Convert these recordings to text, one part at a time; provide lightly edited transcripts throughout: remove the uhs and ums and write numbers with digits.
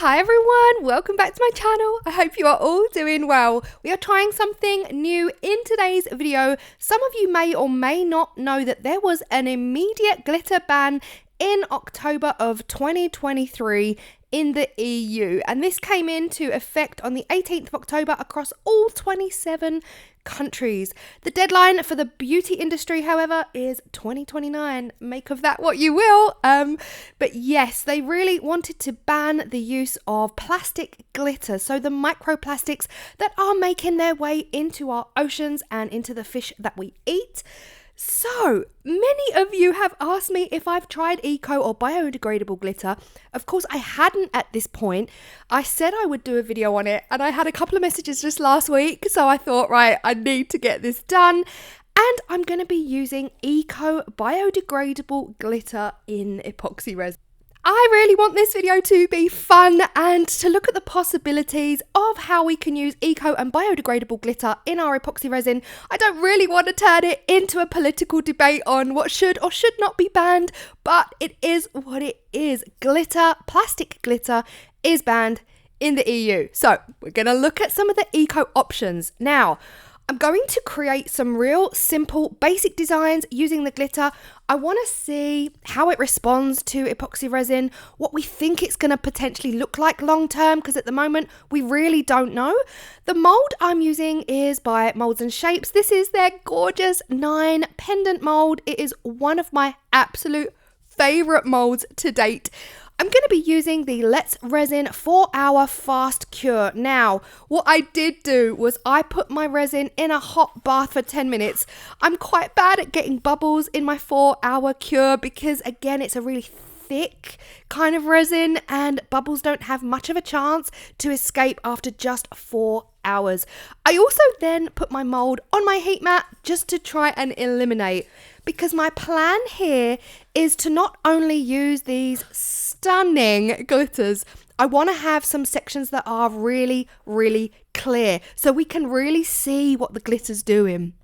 Hi everyone, welcome back to my channel. I hope you are all doing well. We are trying something new in today's video. Some of you may or may not know that there was an immediate glitter ban in October of 2023 in the EU, and this came into effect on the 18th of October across all 27 countries. The deadline for the beauty industry, however, is 2029. Make of that what you will. But yes, they really wanted to ban the use of plastic glitter, so the microplastics that are making their way into our oceans and into the fish that we eat. So, many of you have asked me if I've tried eco or biodegradable glitter. Of course, I hadn't at this point. I said I would do a video on it, and I had a couple of messages just last week, so I thought, right, I need to get this done. And I'm going to be using eco biodegradable glitter in epoxy resin. I really want this video to be fun and to look at the possibilities of how we can use eco and biodegradable glitter in our epoxy resin. I don't really want to turn it into a political debate on what should or should not be banned, but it is what it is. Glitter, plastic glitter, is banned in the EU. So we're going to look at some of the eco options. Now, I'm going to create some real simple basic designs using the glitter. I want to see how it responds to epoxy resin, what we think it's going to potentially look like long term, because at the moment we really don't know. The mold I'm using is by Moulds and Shapes. This is their gorgeous 9 pendant mold. It is one of my absolute favorite molds to date. I'm going to be using the Let's Resin 4-hour fast cure. Now, what I did do was I put my resin in a hot bath for 10 minutes. I'm quite bad at getting bubbles in my 4-hour cure because, again, it's a really thick kind of resin and bubbles don't have much of a chance to escape after just 4 hours. I also then put my mold on my heat mat just to try and eliminate, because my plan here is to not only use these stunning glitters, I want to have some sections that are really, really clear so we can really see what the glitter's doing.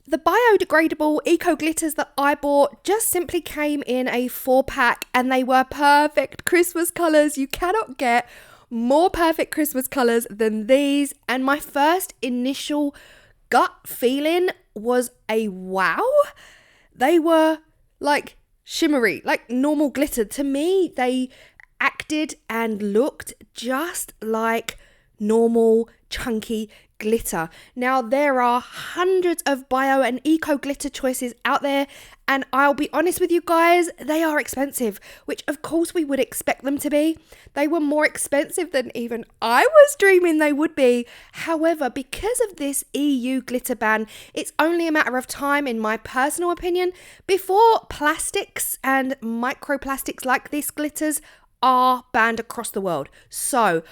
The biodegradable eco glitters that I bought just simply came in a 4-pack and they were perfect Christmas colours. You cannot get more perfect Christmas colours than these, and my first initial gut feeling was a wow. They were like shimmery, like normal glitter. To me, they acted and looked just like normal chunky glitter. Now, there are hundreds of bio and eco glitter choices out there, and I'll be honest with you guys, they are expensive, which of course we would expect them to be. They were more expensive than even I was dreaming they would be. However, because of this EU glitter ban, it's only a matter of time, in my personal opinion, before plastics and microplastics like this glitters are banned across the world. So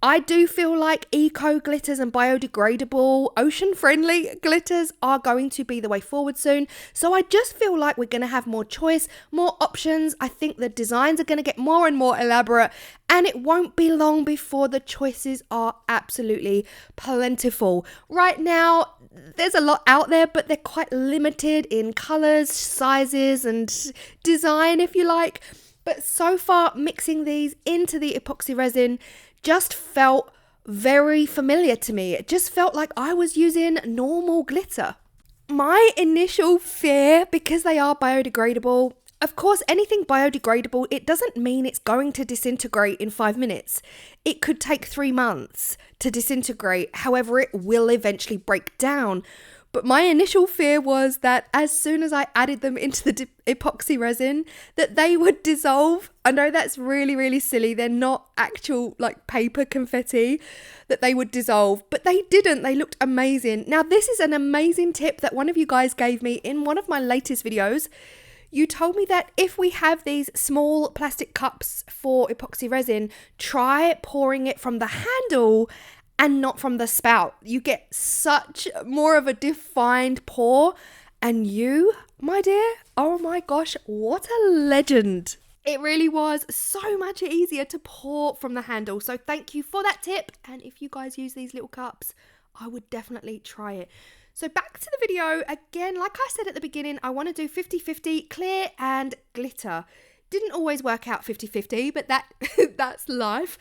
I do feel like eco glitters and biodegradable, ocean-friendly glitters are going to be the way forward soon. So I just feel like we're going to have more choice, more options. I think the designs are going to get more and more elaborate, and it won't be long before the choices are absolutely plentiful. Right now, there's a lot out there, but they're quite limited in colours, sizes, and design, if you like. But so far, mixing these into the epoxy resin just felt very familiar to me. It just felt like I was using normal glitter. My initial fear, because they are biodegradable, of course, anything biodegradable, it doesn't mean it's going to disintegrate in 5 minutes. It could take 3 months to disintegrate. However, it will eventually break down. But my initial fear was that as soon as I added them into the epoxy resin, that they would dissolve. I know that's really, really silly. They're not actual like paper confetti, that they would dissolve, but they didn't. They looked amazing. Now, this is an amazing tip that one of you guys gave me in one of my latest videos. You told me that if we have these small plastic cups for epoxy resin, try pouring it from the handle and not from the spout. You get such more of a defined pour. And you, my dear, oh my gosh, what a legend. It really was so much easier to pour from the handle. So thank you for that tip. And if you guys use these little cups, I would definitely try it. So back to the video. Again, like I said at the beginning, I want to do 50-50 clear and glitter. Didn't always work out 50-50, but that's life.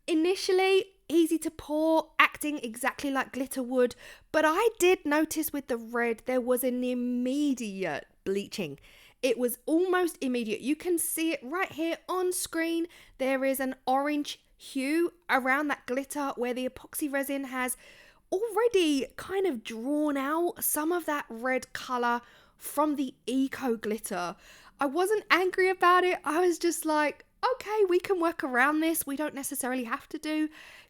Initially, easy to pour, acting exactly like glitter would, but I did notice with the red there was an immediate bleaching. It was almost immediate. You can see it right here on screen. There is an orange hue around that glitter where the epoxy resin has already kind of drawn out some of that red color from the eco glitter. I wasn't angry about it. I was just like, okay, we can work around this. We don't necessarily have to do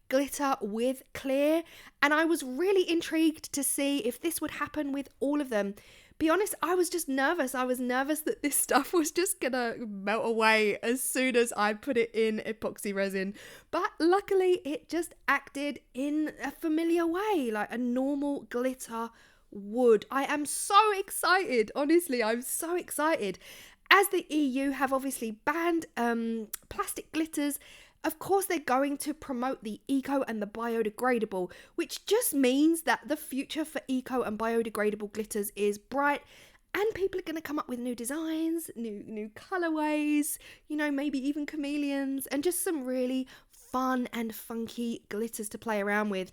glitter with clear. And I was really intrigued to see if this would happen with all of them. Be honest, I was just nervous. I was nervous that this stuff was just gonna melt away as soon as I put it in epoxy resin. But luckily, it just acted in a familiar way, like a normal glitter would. I am so excited. Honestly, I'm so excited. As the EU have obviously banned plastic glitters, of course they're going to promote the eco and the biodegradable, which just means that the future for eco and biodegradable glitters is bright, and people are going to come up with new designs, new colorways, you know, maybe even chameleons, and just some really fun and funky glitters to play around with.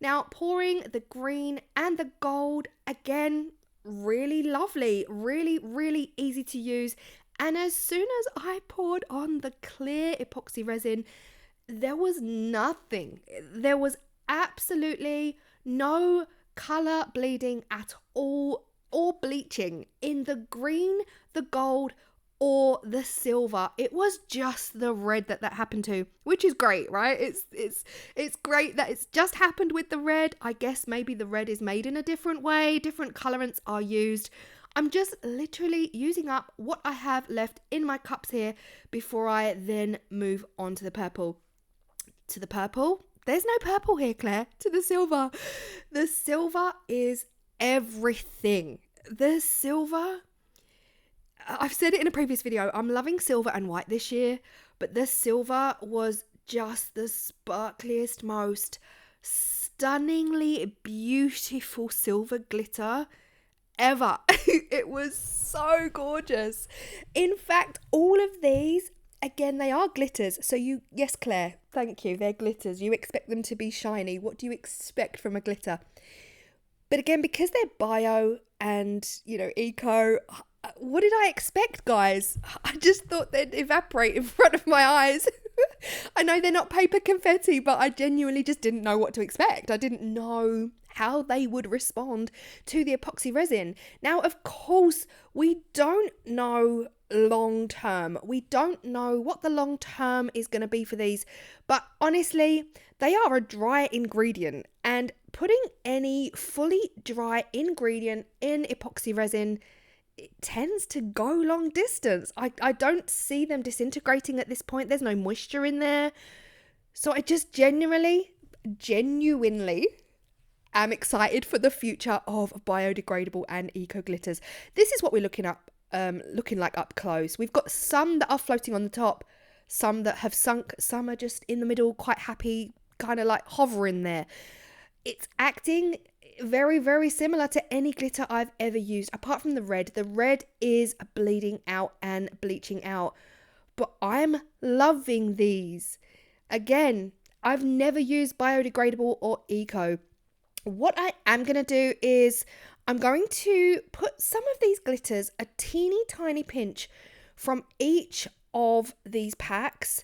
Now, pouring the green and the gold, again, really lovely, really easy to use. And as soon as I poured on the clear epoxy resin, there was nothing. There was absolutely no color bleeding at all or bleaching in the green, the gold, or the silver. It was just the red that happened to, which is great, right? It's great that it's just happened with the red. I guess maybe the red is made in a different way. Different colorants are used. I'm just literally using up what I have left in my cups here before I then move on to the purple. To the purple? There's no purple here, Claire. To the silver. The silver is everything. The silver, I've said it in a previous video, I'm loving silver and white this year, but the silver was just the sparkliest, most stunningly beautiful silver glitter ever. It was so gorgeous. In fact, all of these, again, they are glitters. So yes, Claire, thank you. They're glitters. You expect them to be shiny. What do you expect from a glitter? But again, because they're bio and, you know, eco, what did I expect, guys? I just thought they'd evaporate in front of my eyes. I know they're not paper confetti, but I genuinely just didn't know what to expect. I didn't know how they would respond to the epoxy resin. Now, of course, we don't know long term. We don't know what the long term is going to be for these, but honestly, they are a dry ingredient, and putting any fully dry ingredient in epoxy resin, it tends to go long distance. I don't see them disintegrating at this point. There's no moisture in there. So I just genuinely am excited for the future of biodegradable and eco glitters. This is what we're looking like up close. We've got some that are floating on the top, some that have sunk, some are just in the middle, quite happy, kind of like hovering there. It's acting very similar to any glitter I've ever used, apart from the red. The red is bleeding out and bleaching out, but I'm loving these. Again, I've never used biodegradable or eco. What I am going to do is I'm going to put some of these glitters, a teeny tiny pinch from each of these packs,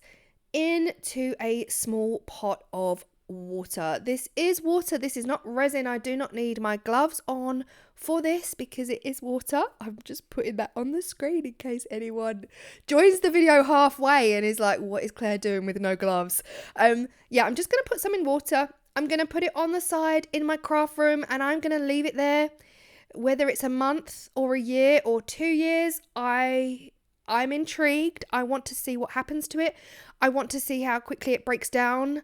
into a small pot of water. This is water. This is not resin. I do not need my gloves on for this because it is water. I'm just putting that on the screen in case anyone joins the video halfway and is like, what is Claire doing with no gloves? Yeah, I'm just going to put some in water. I'm going to put it on the side in my craft room, and I'm going to leave it there. Whether it's a month or a year or 2 years, I'm intrigued. I want to see what happens to it. I want to see how quickly it breaks down.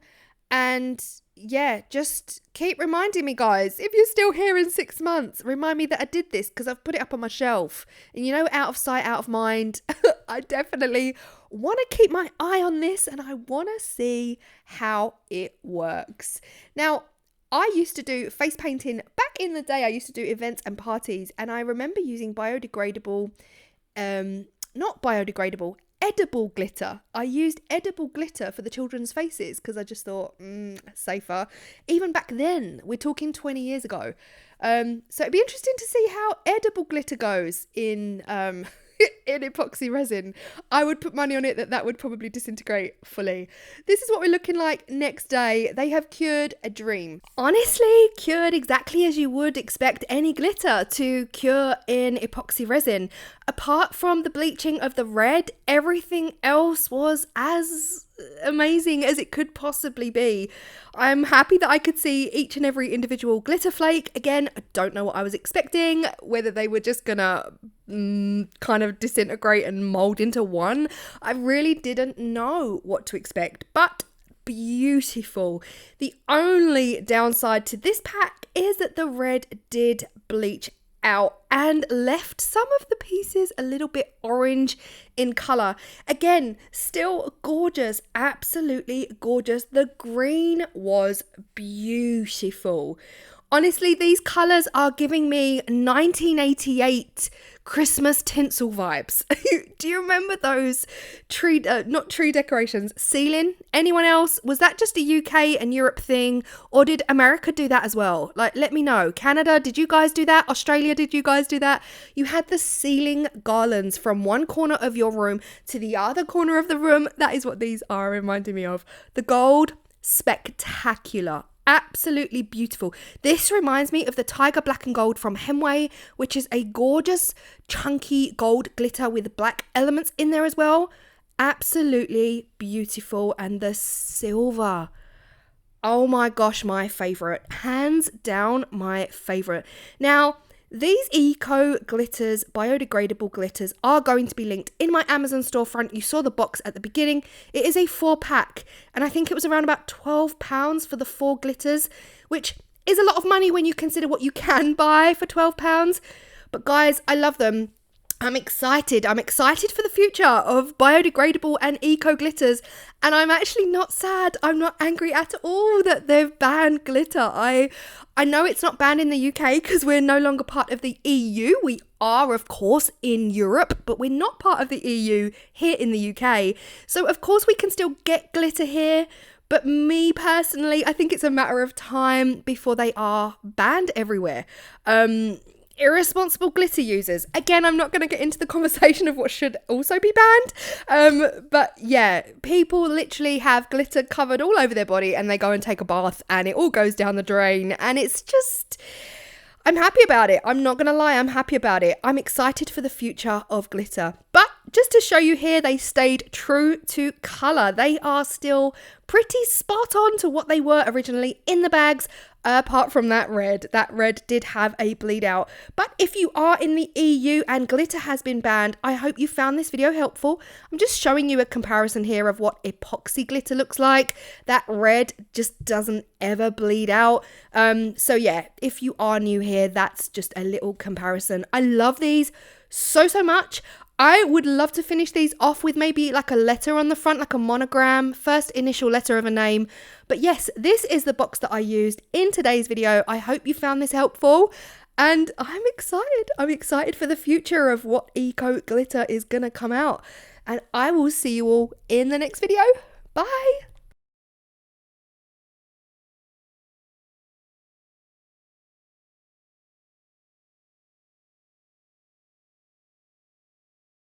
And yeah, just keep reminding me, guys, if you're still here in 6 months, remind me that I did this, because I've put it up on my shelf. And you know, out of sight, out of mind. I definitely want to keep my eye on this, and I want to see how it works. Now, I used to do face painting back in the day. I used to do events and parties, and I remember using biodegradable, not biodegradable, edible glitter. I used edible glitter for the children's faces because I just thought, safer. Even back then, we're talking 20 years ago. So it'd be interesting to see how edible glitter goes in in epoxy resin. I would put money on it that would probably disintegrate fully. This is what we're looking like next day. They have cured a dream. Honestly, cured exactly as you would expect any glitter to cure in epoxy resin. Apart from the bleaching of the red, everything else was as amazing as it could possibly be. I'm happy that I could see each and every individual glitter flake. Again, I don't know what I was expecting, whether they were just gonna kind of disintegrate and mold into one. I really didn't know what to expect, but beautiful. The only downside to this pack is that the red did bleach out and left some of the pieces a little bit orange in color. Again, still gorgeous, absolutely gorgeous. The green was beautiful. Honestly, these colors are giving me 1988 Christmas tinsel vibes. Do you remember those not tree decorations, ceiling? Anyone else? Was that just a UK and Europe thing, or did America do that as well? Like, let me know. Canada, did you guys do that? Australia, did you guys do that? You had the ceiling garlands from one corner of your room to the other corner of the room. That is what these are reminding me of. The gold, spectacular. Absolutely beautiful. This reminds me of the Tiger Black and Gold from Hemway, which is a gorgeous, chunky gold glitter with black elements in there as well. Absolutely beautiful. And the silver. Oh my gosh, my favorite. Hands down, my favorite. Now, these eco glitters, biodegradable glitters, are going to be linked in my Amazon storefront. You saw the box at the beginning. It is a 4-pack, and I think it was around about £12 for the 4 glitters, which is a lot of money when you consider what you can buy for £12. But guys, I love them. I'm excited. I'm excited for the future of biodegradable and eco glitters. And I'm actually not sad. I'm not angry at all that they've banned glitter. I know it's not banned in the UK because we're no longer part of the EU. We are, of course, in Europe, but we're not part of the EU here in the UK. So, of course, we can still get glitter here. But me personally, I think it's a matter of time before they are banned everywhere. Irresponsible glitter users. Again, I'm not going to get into the conversation of what should also be banned. But yeah, people literally have glitter covered all over their body and they go and take a bath and it all goes down the drain. And it's just, I'm happy about it. I'm not going to lie. I'm happy about it. I'm excited for the future of glitter. But just to show you here, they stayed true to colour. They are still pretty spot on to what they were originally in the bags. Apart from that red did have a bleed out. But if you are in the EU and glitter has been banned, I hope you found this video helpful. I'm just showing you a comparison here of what epoxy glitter looks like. That red just doesn't ever bleed out. So yeah, if you are new here, that's just a little comparison. I love these so much. I would love to finish these off with maybe like a letter on the front, like a monogram, first initial letter of a name. But yes, this is the box that I used in today's video. I hope you found this helpful and I'm excited. I'm excited for the future of what eco glitter is going to come out. And I will see you all in the next video. Bye.